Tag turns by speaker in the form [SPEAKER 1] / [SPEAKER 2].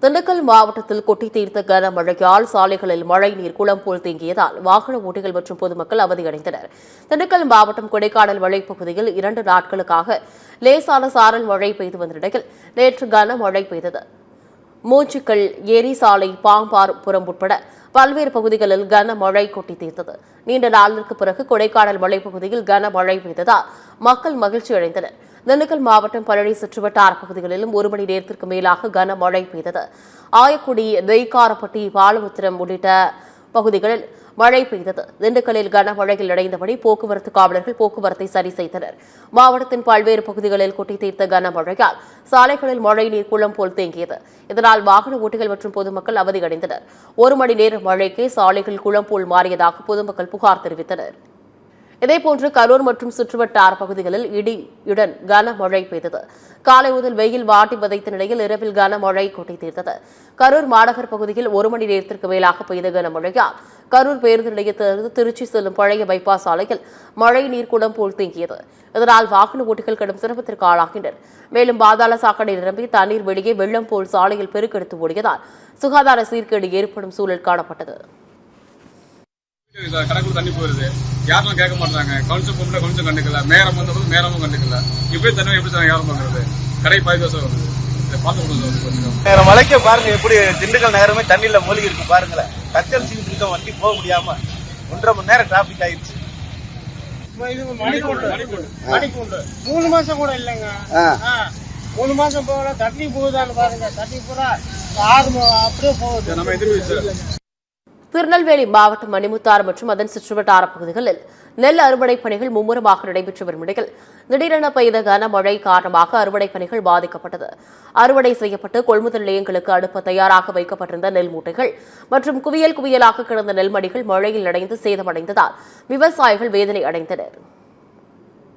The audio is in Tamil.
[SPEAKER 1] திண்டுக்கல் மாவட்டத்தில் கொட்டி தீர்த்த கனமழையால் சாலைகளில் மழை நீர் குளம் போல் தேங்கியதால் வாகன ஓட்டிகள் மற்றும் பொதுமக்கள் அவதியடைந்தனர். திண்டுக்கல் மாவட்டம் கொடைக்கானல் மலைப்பகுதியில் 2 நாட்களுக்காக லேசான சாரல் மழை பெய்து வந்த நிலையில் நேற்று கனமழை பெய்தது. மூச்சிக்கல், ஏரி சாலை, பாம்பார்புரம் உட்பட பல்வேறு பகுதிகளில் கனமழை கொட்டி தீர்த்தது. நீண்ட நாளிற்கு பிறகு கொடைக்கானல் மலைப்பகுதியில் கனமழை பெய்ததால் மக்கள் மகிழ்ச்சி அடைந்தனர். திண்டுக்கல் மாவட்டம் பழனி சுற்றுவட்டார பகுதிகளிலும் 1 மணி நேரத்திற்கு மேலாக கனமழை பெய்தது. ஆயக்குடி, தெய்காரப்பட்டி, பாலமுத்திரம் உள்ளிட்ட பகுதிகளில் மழை பெய்தது. திண்டுக்கல்லில் கனமழையில் அடைந்தபடி போக்குவரத்து காவலர்கள் போக்குவரத்தை சரி செய்தனர். மாவட்டத்தின் பல்வேறு பகுதிகளில் கொட்டி தீர்த்த கனமழையால் சாலைகளில் மழை நீர் குளம் போல் தேங்கியது. இதனால் வாகன ஓட்டிகள் மற்றும் பொதுமக்கள் அவதியடைந்தனர். 1 மணி நேர மழைக்கு சாலைகள் குளம் போல் மாறியதாக பொதுமக்கள் புகார் தெரிவித்தனர். இதேபோன்று கரூர் மற்றும் சுற்றுவட்டார பகுதிகளில் இடியுடன் கனமழை பெய்தது. காலை முதல் வெயில் வாட்டி வதைத்த நிலையில் இரவில் கனமழை கொட்டி தீர்த்தது. கரூர் மாநகர் பகுதியில் 1 மணி நேரத்திற்கு மேலாக பெய்த கனமழையால் கரூர் பேருந்து நிலையத்திலிருந்து திருச்சி செல்லும் பழைய பைபாஸ் சாலையில் மழை நீர் குளம் போல் தேங்கியது. இதனால் வாகன ஓட்டிகள் கடும் சிரமத்திற்கு ஆளாகினர். மேலும் பாதாள சாக்கடை நிரம்பி தண்ணீர் வெளியே வெள்ளம் போல் சாலையில் பெருக்கெடுத்து ஓடியதால் சுகாதார சீர்கேடு ஏற்படும் சூழல் காணப்பட்டது.
[SPEAKER 2] கடற்குள்ள தண்ணி போயிருது, யாரும் கேட்க மாட்டாங்க. கவுன்சில் போட்டு கொஞ்சம் கண்டுக்கல, மேரம் வந்தபோது மேரமும் கண்டுக்கல. இப்படி தண்ணி எப்படி யாரும் பாக்குறது? கடை 10 வருஷம் வருது.
[SPEAKER 3] மலைக்க பாருங்க, எப்படி திண்டுக்கல் நகரமே தண்ணியில மூழ்கி இருக்கு பாருங்களேன். கச்சல் சீட்டு வண்டி போக முடியாம 1.5 மணி நேரம் டிராபிக் ஆயிடுச்சு.
[SPEAKER 4] 3 மாசம் கூட இல்லைங்க. 3 மாசம் போகல, தண்ணி போகுதான்னு பாருங்க. தண்ணி பூரா 6 அப்படியே போகுது.
[SPEAKER 1] திருநெல்வேலி மாவட்டம் மணிமுத்தாறு மற்றும் அதன் சுற்றுவட்டார பகுதிகளில் நெல் அறுவடை பணிகள் மும்முரமாக நடைபெற்று வரும் நிலையில் திடீரென பெய்த கனமழை காரணமாக அறுவடை பணிகள் பாதிக்கப்பட்டது. அறுவடை செய்யப்பட்டு கொள்முதல் நிலையங்களுக்கு அனுப்ப தயாராக வைக்கப்பட்டிருந்த நெல் மூட்டைகள் மற்றும் குவியலாக கிடந்த நெல்மணிகள் மழையில் நனைந்து சேதமடைந்ததால் விவசாயிகள் வேதனை அடைந்தனர்.